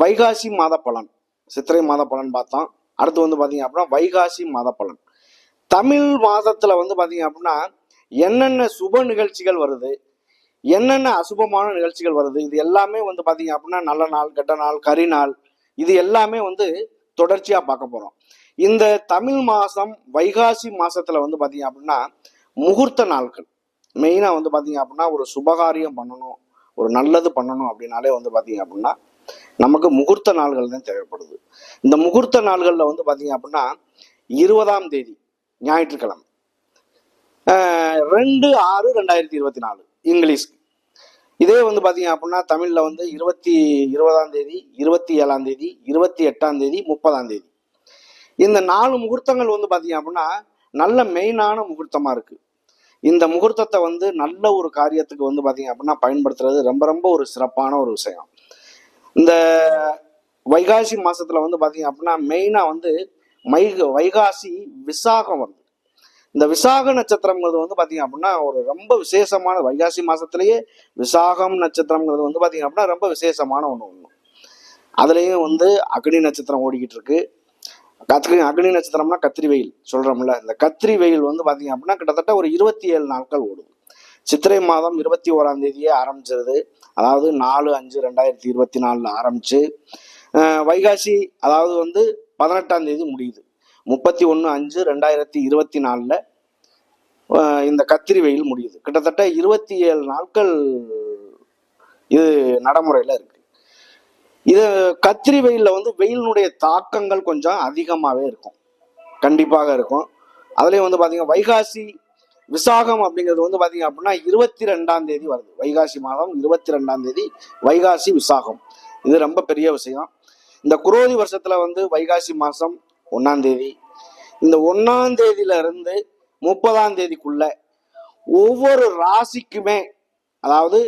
வைகாசி மாத பலன், சித்திரை மாத பலன் பார்த்தோம். அடுத்து வந்து பார்த்தீங்க அப்படின்னா வைகாசி மாத பலன். தமிழ் மாதத்துல வந்து பார்த்தீங்க அப்படின்னா என்னென்ன சுப நிகழ்ச்சிகள் வருது, என்னென்ன அசுபமான நிகழ்ச்சிகள் வருது, இது எல்லாமே வந்து பார்த்தீங்க அப்படின்னா நல்ல நாள், கெட்ட நாள், கரிநாள், இது எல்லாமே வந்து தொடர்ச்சியா பார்க்க போறோம். இந்த தமிழ் மாசம் வைகாசி மாசத்துல வந்து பார்த்தீங்க அப்படின்னா முகூர்த்த நாட்கள். மெயினா வந்து பார்த்தீங்க அப்படின்னா ஒரு சுபகாரியம் பண்ணணும், ஒரு நல்லது பண்ணணும் அப்படின்னாலே வந்து பார்த்தீங்க அப்படின்னா நமக்கு முகூர்த்த நாள்கள் தான் தேவைப்படுது. இந்த முகூர்த்த நாள்கள்ல வந்து பார்த்தீங்க அப்படின்னா 20ஆம் தேதி ஞாயிற்றுக்கிழமை, 2/6/2024 இங்கிலீஷ்க்கு. இதே வந்து பார்த்தீங்க அப்படின்னா தமிழ்ல வந்து 20ஆம் தேதி, 27ஆம் தேதி, 28ஆம் தேதி, 30ஆம் தேதி. இந்த 4 முகூர்த்தங்கள் வந்து பார்த்தீங்க அப்படின்னா நல்ல மெயினான முகூர்த்தமா இருக்கு. இந்த முகூர்த்தத்தை வந்து நல்ல ஒரு காரியத்துக்கு வந்து பார்த்தீங்க அப்படின்னா பயன்படுத்துறது ரொம்ப ரொம்ப ஒரு சிறப்பான ஒரு விஷயம். இந்த வைகாசி மாசத்துல வந்து பார்த்தீங்க அப்படின்னா மெயினா வந்து வைகாசி விசாகம் வருது. இந்த விசாக நட்சத்திரம்ங்கிறது வந்து பார்த்தீங்க அப்படின்னா ஒரு ரொம்ப விசேஷமான, வைகாசி மாசத்திலேயே விசாகம் நட்சத்திரம்ங்கிறது வந்து பார்த்தீங்க அப்படின்னா ரொம்ப விசேஷமான ஒன்று. அதுலேயும் வந்து அக்னி நட்சத்திரம் ஓடிக்கிட்டு இருக்கு. அக்னி நட்சத்திரம்னா கத்திரி வெயில் சொல்றோம்ல, இந்த கத்திரி வெயில் வந்து பார்த்தீங்க அப்படின்னா கிட்டத்தட்ட ஒரு 27 நாட்கள் ஓடுது. சித்திரை மாதம் 21ஆம் தேதியே ஆரம்பிச்சிருது. அதாவது 4/5/2024 ஆரம்பிச்சு வைகாசி அதாவது வந்து 18ஆம் தேதி முடியுது. 31/5/2024 இந்த கத்திரி வெயில் முடியுது. கிட்டத்தட்ட 27 நாட்கள் இது நடைமுறையில இருக்கு. இது கத்திரி வெயில்ல வந்து வெயிலினுடைய தாக்கங்கள் கொஞ்சம் அதிகமாகவே இருக்கும், கண்டிப்பாக இருக்கும். அதுலேயும் வந்து பார்த்தீங்கன்னா வைகாசி விசாகம் அப்படிங்கிறது வந்து பார்த்தீங்க அப்படின்னா 22ஆம் தேதி வருது. வைகாசி மாதம் 22ஆம் தேதி வைகாசி விசாகம். இது ரொம்ப பெரிய விஷயம். இந்த குரோதி வருஷத்துல வந்து வைகாசி மாதம் 1ஆம் தேதி, இந்த 1ஆம் தேதியில இருந்து 30ஆம் தேதிக்குள்ள ஒவ்வொரு ராசிக்குமே, அதாவது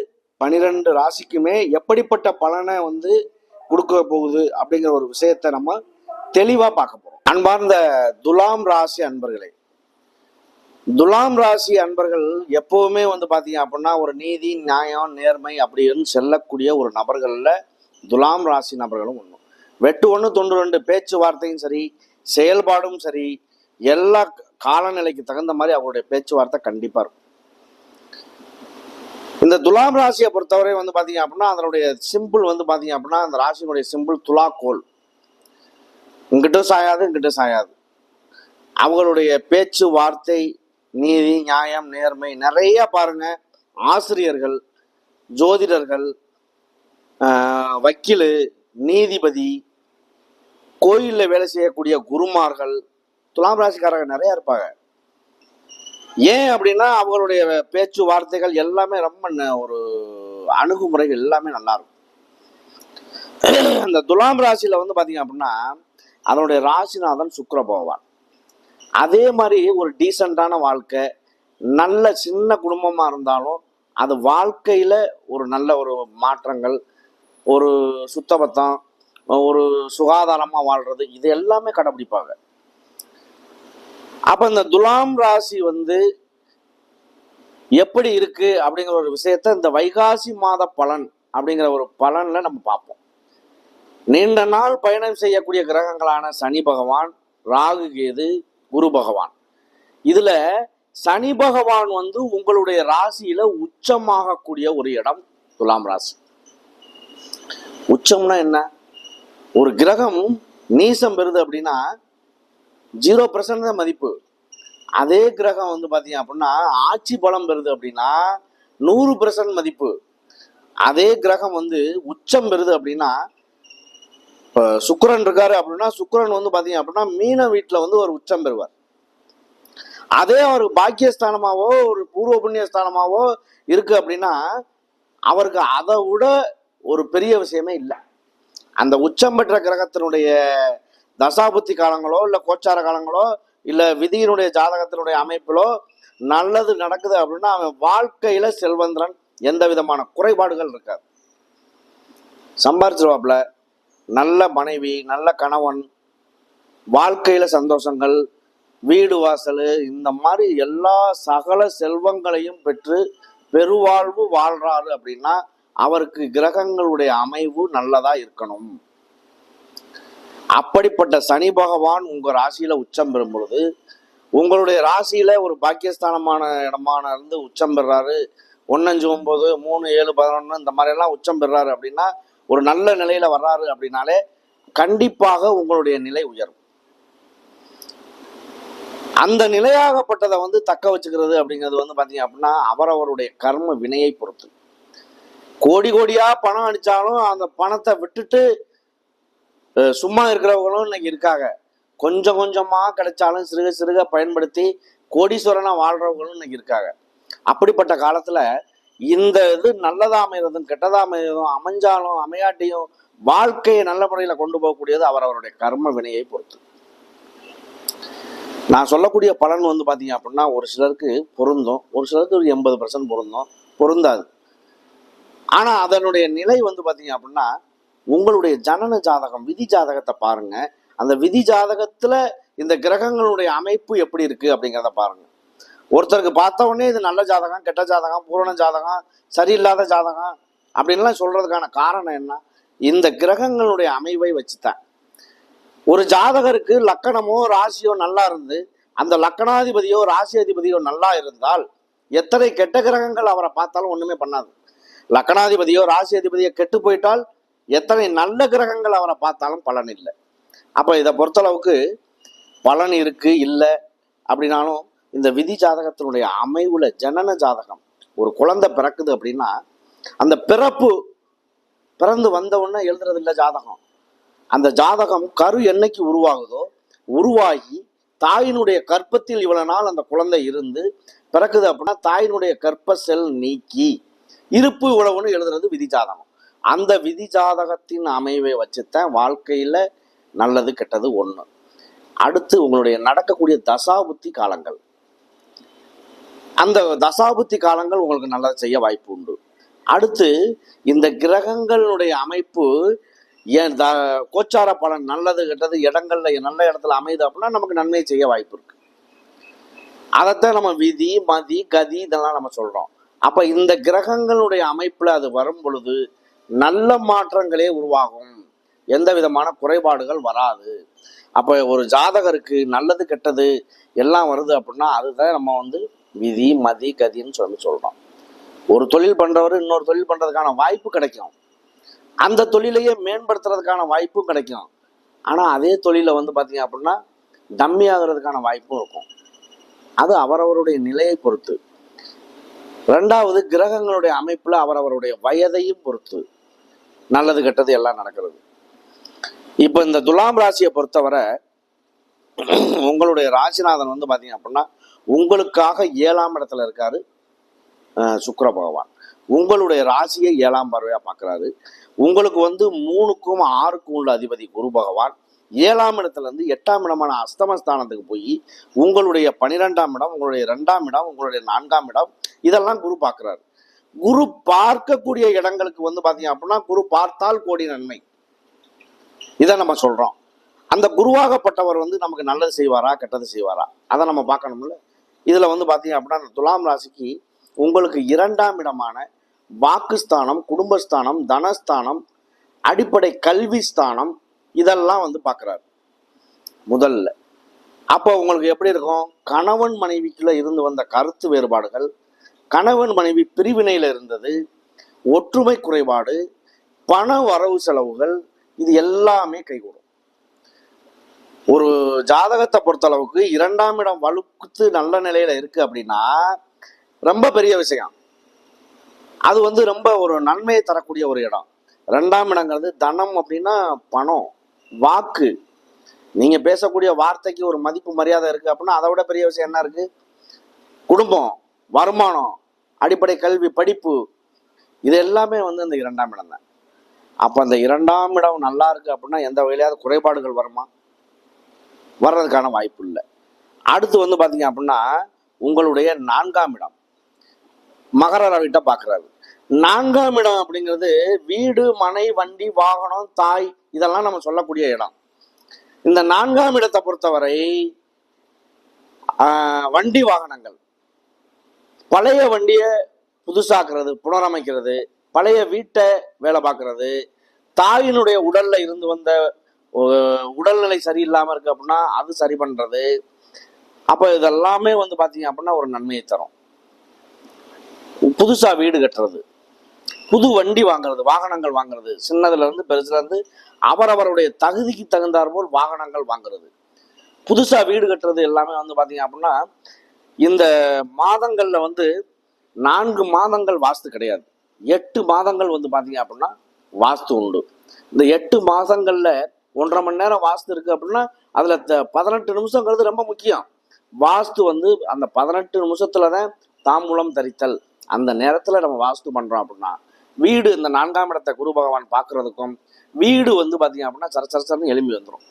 12 ராசிக்குமே எப்படிப்பட்ட பலனை வந்து கொடுக்க போகுது அப்படிங்கிற ஒரு விஷயத்த நம்ம தெளிவா பார்க்க போறோம். அன்பார்ந்த துலாம் ராசி அன்பர்களே, துலாம் ராசி அன்பர்கள் எப்பவுமே வந்து பாத்தீங்க அப்படின்னா ஒரு நீதி, நியாயம், நேர்மை அப்படின்னு செல்லக்கூடிய ஒரு நபர்கள்ல துலாம் ராசி நபர்களும் ஒன்றும். வெட்டு 1 தொண்டு 2 பேச்சுவார்த்தையும் சரி, செயல்பாடும் சரி, எல்லா காலநிலைக்கு தகுந்த மாதிரி அவருடைய பேச்சுவார்த்தை கண்டிப்பா இருக்கும். இந்த துலாம் ராசியை பொறுத்தவரை வந்து பாத்தீங்க அப்படின்னா அதனுடைய சிம்பிள் வந்து பாத்தீங்க அப்படின்னா அந்த ராசியினுடைய சிம்பிள் துலாக்கோல். இங்கிட்டும் சாயாது, இங்கிட்டும் சாயாது. அவங்களுடைய பேச்சு வார்த்தை, நீதி, நியாயம், நேர்மை நிறைய பாருங்க. ஆசிரியர்கள், ஜோதிடர்கள், வக்கீலு, நீதிபதி, கோயிலில் வேலை செய்யக்கூடிய குருமார்கள், துலாம் ராசிக்காரங்க நிறைய இருப்பாங்க. ஏன் அப்படின்னா அவங்களுடைய பேச்சு வார்த்தைகள் எல்லாமே ரொம்ப ஒரு அணுகுமுறைகள் எல்லாமே நல்லா இருக்கும். இந்த துலாம் ராசியில வந்து பாத்தீங்க அப்படின்னா அதனுடைய ராசிநாதன் சுக்கிர பகவான். அதே மாதிரி ஒரு டீசெண்டான வாழ்க்கை, நல்ல சின்ன குடும்பமா இருந்தாலும் அது வாழ்க்கையில ஒரு நல்ல ஒரு மாற்றங்கள், ஒரு சுத்தபத்தம், ஒரு சுகாதாரமா வாழ்றது, இது எல்லாமே கடைபிடிப்பாங்க. அப்ப இந்த துலாம் ராசி வந்து எப்படி இருக்கு அப்படிங்கிற ஒரு விஷயத்த இந்த வைகாசி மாத பலன் அப்படிங்கிற ஒரு பலன்ல நம்ம பார்ப்போம். நீண்ட நாள் பயணம் செய்யக்கூடிய கிரகங்களான சனி பகவான், ராகு, கேது, குரு பகவான். இதுல சனி பகவான் வந்து உங்களுடைய ராசியில உச்சமாகக்கூடிய ஒரு இடம் துலாம் ராசி. உச்சம்னா என்ன? ஒரு கிரகம் நீசம் பெறுது அப்படின்னா 0% தான் மதிப்பு. அதே கிரகம் வந்து பாத்தீங்க அப்படின்னா ஆட்சி பலம் பெறுது அப்படின்னா 100% மதிப்பு. அதே கிரகம் வந்து உச்சம் பெறுது அப்படின்னா, இப்ப சுக்கிரன் இருக்காரு அப்படின்னா சுக்கிரன் வந்து பாத்தீங்க அப்படின்னா மீன வீட்டுல வந்து ஒரு உச்சம் பெறுவார். அதே அவருக்கு பாக்கியஸ்தானமாவோ ஒரு பூர்வ புண்ணிய ஸ்தானமாவோ இருக்கு அப்படின்னா அவருக்கு அதை விட ஒரு பெரிய விஷயமே இல்லை. அந்த உச்சம் பெற்ற கிரகத்தினுடைய தசாபுத்தி காலங்களோ இல்ல கோச்சார காலங்களோ இல்ல விதியினுடைய ஜாதகத்தினுடைய அமைப்பிலோ நல்லது நடக்குது அப்படின்னா அவன் வாழ்க்கையில செல்வந்திரன், எந்த விதமான குறைபாடுகள் இருக்காது. சம்பாரிச்சிருவாப்புல, நல்ல மனைவி, நல்ல கணவன், வாழ்க்கையில சந்தோஷங்கள், வீடு வாசல், இந்த மாதிரி எல்லா சகல செல்வங்களையும் பெற்று பெருவாழ்வு வாழ்றாரு அப்படின்னா அவருக்கு கிரகங்களுடைய அமைவு நல்லதா இருக்கணும். அப்படிப்பட்ட சனி பகவான் உங்க ராசியில உச்சம் பெறும் பொழுது, உங்களுடைய ராசியில ஒரு பாக்கியஸ்தானமான இடமான இருந்து உச்சம் பெறாரு, 1, 5, 9, 3, 7, 11 இந்த மாதிரி எல்லாம் உச்சம் பெறாரு அப்படின்னா, ஒரு நல்ல நிலையில வர்றாரு அப்படின்னாலே கண்டிப்பாக உங்களுடைய நிலை உயரும். அந்த நிலையாகப்பட்டதை தக்க வச்சுக்கிறது அப்படிங்கிறது பாத்தீங்க அப்படின்னா அவரவருடைய கர்ம வினையை பொறுத்து. கோடி கோடியா பணம் அடிச்சாலும் அந்த பணத்தை விட்டுட்டு சும்மா இருக்கிறவங்களும் இன்னைக்கு இருக்காங்க. கொஞ்சம் கொஞ்சமா கிடைச்சாலும் சிறுக சிறுக பயன்படுத்தி கோடீஸ்வரனா வாழ்றவங்களும் இன்னைக்கு இருக்காங்க. அப்படிப்பட்ட காலத்துல இந்த இது நல்லதா அமைகிறதும் கெட்டதா அமைகிறதும் அமைஞ்சாலும் அமையாட்டியும் வாழ்க்கையை நல்ல முறையில கொண்டு போகக்கூடியது அவரவருடைய கர்ம வினையை பொறுத்து. நான் சொல்லக்கூடிய பலன் பாத்தீங்க அப்படின்னா ஒரு சிலருக்கு பொருந்தும், ஒரு சிலருக்கு ஒரு 80% பொருந்தும், பொருந்தாது. ஆனா அதனுடைய நிலை பாத்தீங்க அப்படின்னா உங்களுடைய ஜனன ஜாதகம் விதி ஜாதகத்தை பாருங்க. அந்த விதி ஜாதகத்துல இந்த கிரகங்களுடைய அமைப்பு எப்படி இருக்கு அப்படிங்கிறத பாருங்க. ஒருத்தருக்கு பார்த்த உடனே இது நல்ல ஜாதகம், கெட்ட ஜாதகம், பூரண ஜாதகம், சரியில்லாத ஜாதகம் அப்படின்லாம் சொல்றதுக்கான காரணம் என்ன? இந்த கிரகங்களுடைய அமைவை வச்சுதான். ஒரு ஜாதகருக்கு லக்கணமோ ராசியோ நல்லா இருந்து அந்த லக்கணாதிபதியோ ராசி அதிபதியோ நல்லா இருந்தால் எத்தனை கெட்ட கிரகங்கள் அவரை பார்த்தாலும் ஒண்ணுமே பண்ணாது. லக்கணாதிபதியோ ராசி அதிபதியோ கெட்டு போயிட்டால் எத்தனை நல்ல கிரகங்கள் அவரை பார்த்தாலும் பலன் இல்லை. அப்ப இதை பொறுத்தளவுக்கு பலன் இருக்கு இல்லை அப்படின்னாலும் இந்த விதி ஜாதகத்தினுடைய அமைவுல ஜனன ஜாதகம் ஒரு குழந்தை பிறக்குது அப்படின்னா அந்த பிறந்து வந்த உடனே எழுதுறது இல்லை ஜாதகம். அந்த ஜாதகம் கரு என்னைக்கு உருவாகுதோ உருவாகி தாயினுடைய கற்பத்தில் இவ்வளவு நாள் அந்த குழந்தை இருந்து பிறக்குது அப்படின்னா தாயினுடைய கற்ப செல் நீக்கி இருப்பு இவ்வளவுன்னு எழுதுறது விதி ஜாதகம். அந்த விதி ஜாதகத்தின் அமைவை வச்சுத்தான் வாழ்க்கையில நல்லது கெட்டது ஒண்ணு. அடுத்து உங்களுடைய நடக்கக்கூடிய தசாபுத்தி காலங்கள், அந்த தசாபுத்தி காலங்கள் உங்களுக்கு நல்லது செய்ய வாய்ப்பு உண்டு. அடுத்து இந்த கிரகங்களுடைய அமைப்பு கோச்சார பலன் நல்லது கெட்டது இடங்கள்ல நல்ல இடத்துல அமையுது அப்படின்னா நமக்கு நன்மை செய்ய வாய்ப்பு இருக்கு. அதைத்தான் நம்ம விதி மதி கதி இதெல்லாம் நம்ம சொல்றோம். அப்ப இந்த கிரகங்களுடைய அமைப்புல அது வரும் பொழுது நல்ல மாற்றங்களே உருவாகும், எந்த விதமான குறைபாடுகள் வராது. அப்ப ஒரு ஜாதகருக்கு நல்லது கெட்டது எல்லாம் வருது அப்படின்னா அதுதான் நம்ம விதி மதி கதின்னு சொல்றோம். ஒரு தொழில் பண்றவர் இன்னொரு தொழில் பண்றதுக்கான வாய்ப்பு கிடைக்கும், அந்த தொழிலையே மேம்படுத்துறதுக்கான வாய்ப்பும் கிடைக்கும். ஆனா அதே தொழில பாத்தீங்க அப்படின்னா டம்மி ஆகுறதுக்கான வாய்ப்பும் இருக்கும். அது அவரவருடைய நிலையை பொறுத்து. ரெண்டாவது கிரகங்களுடைய அமைப்புல அவரவருடைய வயதையும் பொறுத்து நல்லது கெட்டது எல்லாம் நடக்கிறது. இப்ப இந்த துலாம் ராசியை பொறுத்தவரை உங்களுடைய ராசிநாதன் பாத்தீங்க அப்படின்னா உங்களுக்காக 7ஆம் இடத்துல இருக்காரு சுக்கிர பகவான். உங்களுடைய ராசியை 7ஆம் பார்வையா பார்க்கிறாரு. உங்களுக்கு 3க்கும் 6க்கும் உள்ள அதிபதி குரு பகவான் 7ஆம் இடத்துல இருந்து 8ஆம் இடமான அஸ்தமஸ்தானத்துக்கு போய் உங்களுடைய 12ஆம் இடம், உங்களுடைய 2ஆம் இடம், உங்களுடைய 4ஆம் இடம் இதெல்லாம் குரு பார்க்கிறாரு. குரு பார்க்கக்கூடிய இடங்களுக்கு பாத்தீங்க அப்படின்னா குரு பார்த்தால் கோடி நன்மை, இதை நம்ம சொல்றோம். அந்த குருவாகப்பட்டவர் நமக்கு நல்லது செய்வாரா கெட்டது செய்வாரா அதை நம்ம பார்க்கணும்ல. இதுல பாத்தீங்க அப்படின்னா அந்த துலாம் ராசிக்கு உங்களுக்கு 2ஆம் இடமான வாக்குஸ்தானம், குடும்பஸ்தானம், தனஸ்தானம், அடிப்படை கல்வி ஸ்தானம் இதெல்லாம் பார்க்கிறாரு முதல்ல. அப்போ உங்களுக்கு எப்படி இருக்கும்? கணவன் மனைவிக்குள்ள இருந்து வந்த கருத்து வேறுபாடுகள், கணவன் மனைவி பிரிவினையில இருந்தது, ஒற்றுமை குறைபாடு, பண வரவு செலவுகள் இது எல்லாமே கைகூடும். ஒரு ஜாதகத்தை பொறுத்தளவுக்கு 2ஆம் இடம் வலுக்குத்து நல்ல நிலையில இருக்கு அப்படின்னா ரொம்ப பெரிய விஷயம். அது ரொம்ப ஒரு நன்மையை தரக்கூடிய ஒரு இடம். 2ஆம் இடங்கிறது தனம் அப்படின்னா பணம், வாக்கு, நீங்க பேசக்கூடிய வார்த்தைக்கு ஒரு மதிப்பு மரியாதை இருக்கு அப்படின்னா அதை விட பெரிய விஷயம் என்ன இருக்கு? குடும்பம், வருமானம், அடிப்படை கல்வி, படிப்பு இது எல்லாமே இந்த 2ஆம் இடம் தான். அப்ப அந்த 2ஆம் இடம் நல்லா இருக்கு அப்படின்னா எந்த வகையிலாவது குறைபாடுகள் வருமா? வர்றதுக்கான வாய்ப்பு இல்லை. அடுத்து பாத்தீங்க அப்படின்னா உங்களுடைய 4ஆம் இடம் மகர வீட்டை பார்க்கறாரு. 4ஆம் இடம் அப்படிங்கிறது வீடு, மனை, வண்டி, வாகனம், தாய் இதெல்லாம் நம்ம சொல்லக்கூடிய இடம். இந்த 4ஆம் இடத்தை பொறுத்தவரை வண்டி வாகனங்கள், பழைய வண்டியை புதுசாக்குறது, புனரமைக்கிறது, பழைய வீட்டை வேலை பார்க்கறது, தாயினுடைய உடல்ல இருந்து வந்த உடல்நிலை சரியில்லாம இருக்கு அப்படின்னா அது சரி பண்றது. அப்ப இதெல்லாமே வந்து பாத்தீங்க அப்படின்னா ஒரு நன்மையை தரும். புதுசா வீடு கட்டுறது, புது வண்டி வாங்குறது, வாகனங்கள் வாங்குறது, சின்னதுல இருந்து பெருசுல இருந்து அவரவருடைய தகுதிக்கு தகுந்தாற் போல் வாகனங்கள் வாங்குறது, புதுசா வீடு கட்டுறது எல்லாமே வந்து பாத்தீங்க அப்படின்னா இந்த மாதங்கள்ல வந்து 4 மாதங்கள் வாஸ்து கிடையாது, 8 மாதங்கள் வந்து பாத்தீங்க அப்படின்னா வாஸ்து உண்டு. இந்த 8 மாதங்கள்ல 1.5 மணி நேரம் வாஸ்து இருக்கு அப்படின்னா அதுல 18 நிமிஷங்கிறது ரொம்ப முக்கியம். வாஸ்து வந்து அந்த 18 நிமிஷத்துலதான் தாம்பூலம் தரித்தல், அந்த நேரத்துல நம்ம வாஸ்து பண்றோம் அப்படின்னா வீடு இந்த 4ஆம் இடத்தை குரு பகவான் பாக்குறதுக்கும் வீடு வந்து பாத்தீங்க அப்படின்னா சரசரன்னு எழும்பி வந்துடும்.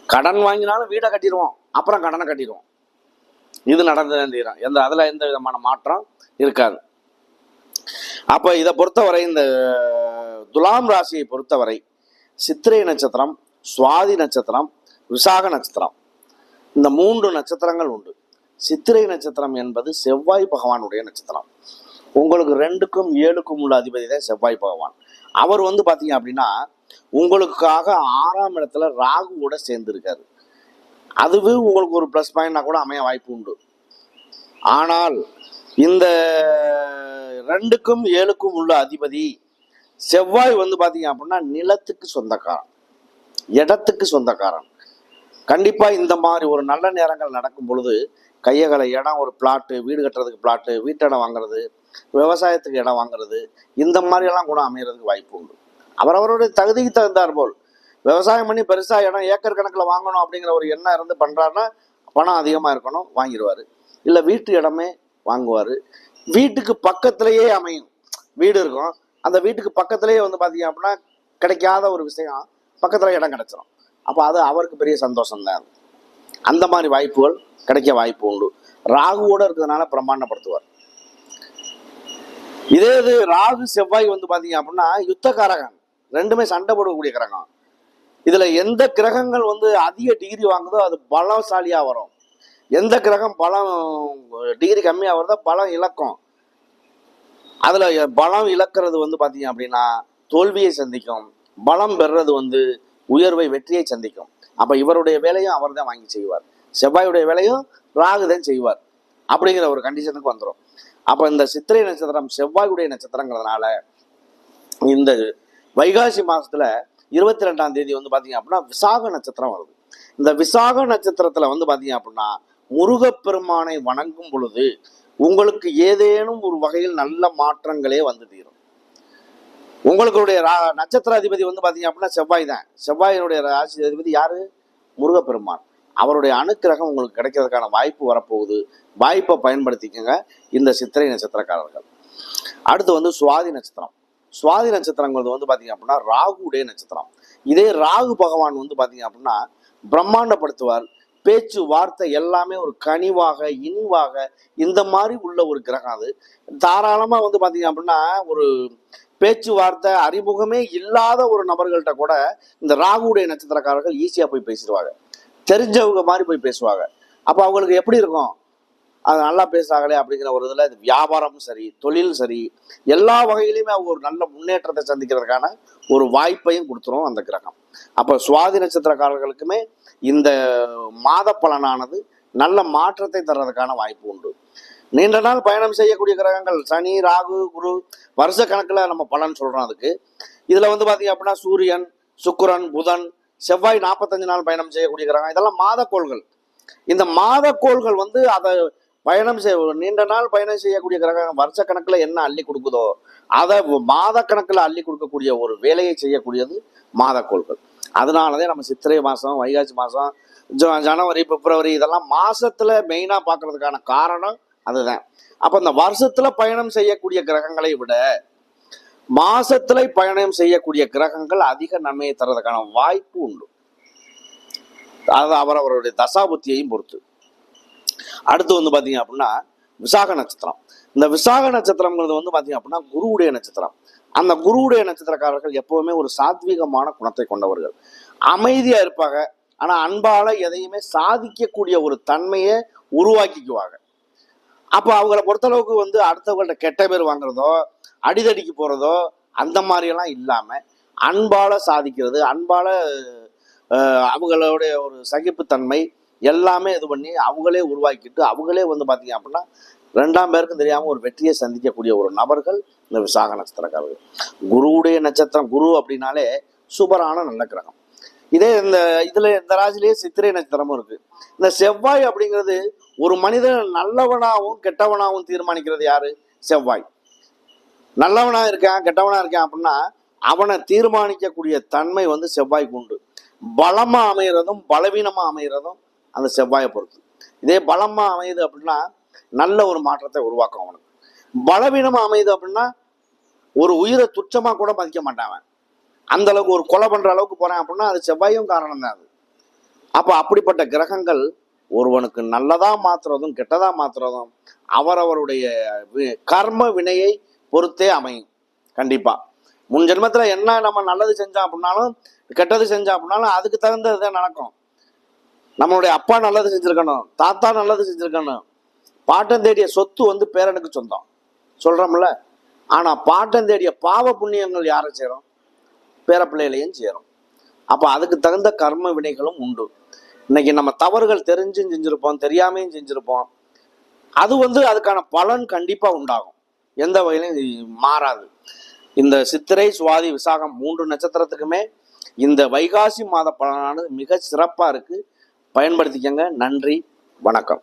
கடன் வாங்கினாலும் வீடை கட்டிடுவோம், அப்புறம் கடனை கட்டிடுவோம். இது நடந்துதான் தீரும். அதுல எந்த விதமான மாற்றம் இருக்காது. அப்ப இதை பொறுத்தவரை இந்த துலாம் ராசியை பொறுத்தவரை சித்திரை நட்சத்திரம், சுவாதி நட்சத்திரம், விசாக நட்சத்திரம், இந்த 3 நட்சத்திரங்கள் உண்டு. சித்திரை நட்சத்திரம் என்பது செவ்வாய் பகவானுடைய நட்சத்திரம். உங்களுக்கு 2க்கும் 7க்கும் உள்ள அதிபதி தான் செவ்வாய் பகவான். அவர் வந்து பாத்தீங்க அப்படின்னா உங்களுக்காக 6ஆம் இடத்துல ராகுவோட சேர்ந்து இருக்காரு. அதுவே உங்களுக்கு ஒரு பிளஸ் பாயிண்டா கூட அமைய வாய்ப்பு உண்டு. ஆனால் இந்த 2க்கும் 7க்கும் உள்ள அதிபதி செவ்வாய் வந்து பாத்தீங்க அப்படின்னா நிலத்துக்கு சொந்தக்காரன், இடத்துக்கு சொந்தக்காரன். கண்டிப்பா இந்த மாதிரி ஒரு நல்ல நேரங்கள் நடக்கும் பொழுது கையகலை இடம், ஒரு பிளாட்டு, வீடு கட்டுறதுக்கு பிளாட்டு, வீட்டிடம் வாங்குறது, விவசாயத்துக்கு இடம் வாங்குறது, இந்த மாதிரி எல்லாம் கூட அமையறதுக்கு வாய்ப்பு உண்டு. அவரவருடைய தகுதிக்கு தகுந்தார் போல் விவசாயம் பண்ணி பெருசா இடம் ஏக்கர் கணக்கில் வாங்கணும் அப்படிங்கிற ஒரு எண்ணம் இருந்து பண்றாருன்னா பணம் அதிகமா இருக்கணும், வாங்கிடுவாரு. இல்ல வீட்டு இடமே வாங்குவாரு. வீட்டுக்கு பக்கத்திலேயே அமையும் வீடு இருக்கும், அந்த வீட்டுக்கு பக்கத்திலேயே வந்து பாத்தீங்க அப்படின்னா கிடைக்காத ஒரு விஷயம் பக்கத்துல இடம் கிடைச்சிடும். அப்ப அது அவருக்கு பெரிய சந்தோஷம் தான். அந்த மாதிரி வாய்ப்புகள் கிடைக்க வாய்ப்பு உண்டு. ராகுவோட இருக்கிறதுனால பிரம்மாண்டப்படுத்துவார். இதே இது ராகு செவ்வாய் வந்து பாத்தீங்க அப்படின்னா யுத்தகாரகன், 2மே சண்டை போடக்கூடிய கிரகம். இதுல எந்த கிரகங்கள் வந்து அதிக டிகிரி வாங்குதோ அது பலசாலியா வரும், எந்த கிரகம் பலம் டிகிரி கம்மியா வருதோ பலம் இழக்கும். அதுல பலம் இழக்கிறது வந்து பாத்தீங்க அப்படின்னா தோல்வியை சந்திக்கும், பலம் பெறுறது வந்து உயர்வை வெற்றியை சந்திக்கும். அப்ப இவருடைய வேலையும் அவர் தான் வாங்கி செய்வார், செவ்வாயுடைய வேலையும் ராகு தான் செய்வார், அப்படிங்கிற ஒரு கண்டிஷனுக்கு வந்துடும். அப்ப இந்த சித்திரை நட்சத்திரம் செவ்வாயுடைய நட்சத்திரங்கிறதுனால இந்த வைகாசி மாசத்துல 22ஆம் தேதி வந்து பாத்தீங்க அப்படின்னா விசாக நட்சத்திரம் வருது. இந்த விசாக நட்சத்திரத்துல வந்து பாத்தீங்க அப்படின்னா முருகப்பெருமானை வணங்கும் பொழுது உங்களுக்கு ஏதேனும் ஒரு வகையில் நல்ல மாற்றங்களே வந்து தீரும். உங்களுடைய நட்சத்திர அதிபதி வந்து பாத்தீங்க அப்படின்னா செவ்வாய் தான். செவ்வாயினுடைய ராசி அதிபதி யாரு? முருகப்பெருமான். அவருடைய அனுக்கிரகம் உங்களுக்கு கிடைக்கிறதுக்கான வாய்ப்பு வரப்போகுது. வாய்ப்பை பயன்படுத்திக்கங்க இந்த சித்திரை நட்சத்திரக்காரர்கள். அடுத்து வந்து சுவாதி நட்சத்திரம். சுவாதி நட்சத்திரங்கிறது வந்து பாத்தீங்க அப்படின்னா ராகுடைய நட்சத்திரம். இதே ராகு பகவான் வந்து பாத்தீங்க அப்படின்னா பிரம்மாண்டப்படுத்துவார். பேச்சு வார்த்தை எல்லாமே ஒரு கனிவாக இனிவாக இந்த மாதிரி உள்ள ஒரு கிரகம். அது தாராளமா வந்து பாத்தீங்க அப்படின்னா ஒரு பேச்சுவார்த்தை அறிமுகமே இல்லாத ஒரு நபர்கள்ட்ட கூட இந்த ராகுடைய நட்சத்திரக்காரர்கள் ஈஸியா போய் பேசிடுவாங்க, தெரிஞ்சவங்க மாதிரி போய் பேசுவாங்க. அப்ப அவங்களுக்கு எப்படி இருக்கும், அது நல்லா பேசுறாங்களே அப்படிங்கிற ஒரு இதுல வியாபாரமும் சரி, தொழில் சரி, எல்லா வகையிலுமே அவங்க ஒரு நல்ல முன்னேற்றத்தை சந்திக்கிறதுக்கான ஒரு வாய்ப்பையும் கொடுத்துரும் அந்த கிரகம். அப்ப சுவாதி நட்சத்திரக்காரர்களுக்குமே இந்த மாத பலனானது நல்ல மாற்றத்தை தர்றதுக்கான வாய்ப்பு உண்டு. நீண்ட நாள் பயணம் செய்யக்கூடிய கிரகங்கள் சனி, ராகு, குரு, வருஷ கணக்குல நம்ம பலன் சொல்றோம் அதுக்கு. இதுல வந்து பாத்தீங்க அப்படின்னா சூரியன், சுக்கிரன், புதன், செவ்வாய் 45 நாள் பயணம் செய்யக்கூடிய கிரகம். இதெல்லாம் மாதக்கோள்கள். இந்த மாதக்கோள்கள் வந்து அதை பயணம் நீண்ட நாள் பயணம் செய்யக்கூடிய கிரகம் வருஷ கணக்குல என்ன அள்ளி கொடுக்குதோ அதை மாத கணக்குல அள்ளி கொடுக்கக்கூடிய ஒரு வேலையை செய்யக்கூடியது மாதக்கோள்கள். அதனாலதான் நம்ம சித்திரை மாசம், வைகாசி மாசம், ஜனவரி, பிப்ரவரி இதெல்லாம் மாசத்துல மெயினா பாக்குறதுக்கான காரணம் அதுதான். அப்ப இந்த வருஷத்துல பயணம் செய்யக்கூடிய கிரகங்களை விட மாசத்துல பயணம் செய்யக்கூடிய கிரகங்கள் அதிக நன்மையை தர்றதுக்கான வாய்ப்பு உண்டு. அது அவரவருடைய தசாபுத்தியையும் பொறுத்து. அடுத்து வந்து பாத்தீங்க அப்படின்னா விசாக நட்சத்திரம். இந்த விசாக நட்சத்திரம்ங்கிறது வந்து பாத்தீங்க அப்படின்னா குருவுடைய நட்சத்திரம். அந்த குருவுடைய நட்சத்திரக்காரர்கள் எப்பவுமே ஒரு சாத்வீகமான குணத்தை கொண்டவர்கள், அமைதியா இருப்பாங்க. ஆனா அன்பால எதையுமே சாதிக்கக்கூடிய ஒரு தன்மையை உருவாக்கிக்குவாங்க. அப்ப அவங்களை பொறுத்தளவுக்கு வந்து அடுத்தவங்கள்ட்ட கெட்ட பேர் வாங்குறதோ அடிதடிக்கு போறதோ அந்த மாதிரி எல்லாம் இல்லாம அன்பால சாதிக்கிறது, அன்பால அவங்களுடைய ஒரு சகிப்புத்தன்மை எல்லாமே இது பண்ணி அவங்களே உருவாக்கிட்டு அவங்களே வந்து பார்த்தீங்க அப்படின்னா 2ஆம் பேருக்கும் தெரியாமல் ஒரு வெற்றியை சந்திக்கக்கூடிய ஒரு நபர்கள் இந்த விசாக நட்சத்திரக்காரர்கள். குருவுடைய நட்சத்திரம், குரு அப்படின்னாலே சூப்பரான நல்ல கிரகம். இதே இந்த ராசிலேயே சித்திரை நட்சத்திரமும் இருக்கு. இந்த செவ்வாய் அப்படிங்கிறது ஒரு மனிதன் நல்லவனாகவும் கெட்டவனாகவும் தீர்மானிக்கிறது யாரு? செவ்வாய். நல்லவனா இருக்கான் கெட்டவனா இருக்கான் அப்படின்னா அவனை தீர்மானிக்கக்கூடிய தன்மை வந்து செவ்வாய்க்கு உண்டு. பலமா அமைகிறதும் பலவீனமா அமைகிறதும் அந்த செவ்வாயை பொறுத்து. இதே பலமா அமையுது அப்படின்னா நல்ல ஒரு மாற்றத்தை உருவாக்கும் அவனுக்கு. பலவீனமா அமையுது அப்படின்னா ஒரு உயிரை துச்சமா கூட மதிக்க மாட்டான். அந்த அளவுக்கு ஒரு கொலை பண்ற அளவுக்கு போறேன் அப்படின்னா அது செவ்வாயும் காரணம் தான் அது. அப்ப அப்படிப்பட்ட கிரகங்கள் ஒருவனுக்கு நல்லதா மாத்துறதும் கெட்டதா மாத்துறதும் அவரவருடைய கர்ம வினையை பொறுத்தே அமையும். கண்டிப்பா முன் ஜென்மத்துல என்ன நம்ம நல்லது செஞ்சோம் அப்படின்னாலும் கெட்டது செஞ்சோம் அப்படின்னாலும் அதுக்கு தகுந்தது நடக்கும். நம்மளுடைய அப்பா நல்லது செஞ்சிருக்கணும், தாத்தா நல்லது செஞ்சிருக்கணும், பாட்டம் தேடிய சொத்து வந்து பேரனுக்கு சொந்தம் சொல்றோம்ல. ஆனா பாட்டம் தேடிய பாவ புண்ணியங்கள் யாரை சேரும்? பேர பிள்ளைகளையும் சேரும். அப்ப அதுக்கு தகுந்த கர்ம வினைகளும் உண்டு. இன்னைக்கு நம்ம தவறுகள் தெரிஞ்சும் செஞ்சிருப்போம், தெரியாமையும் செஞ்சிருப்போம். அது வந்து அதுக்கான பலன் கண்டிப்பா உண்டாகும், எந்த வகையிலும் மாறாது. இந்த சித்திரை சுவாதி விசாகம் 3 நட்சத்திரத்துக்குமே இந்த வைகாசி மாத பலனானது மிக சிறப்பா இருக்கு. பயன்படுத்திக்கங்க. நன்றி, வணக்கம்.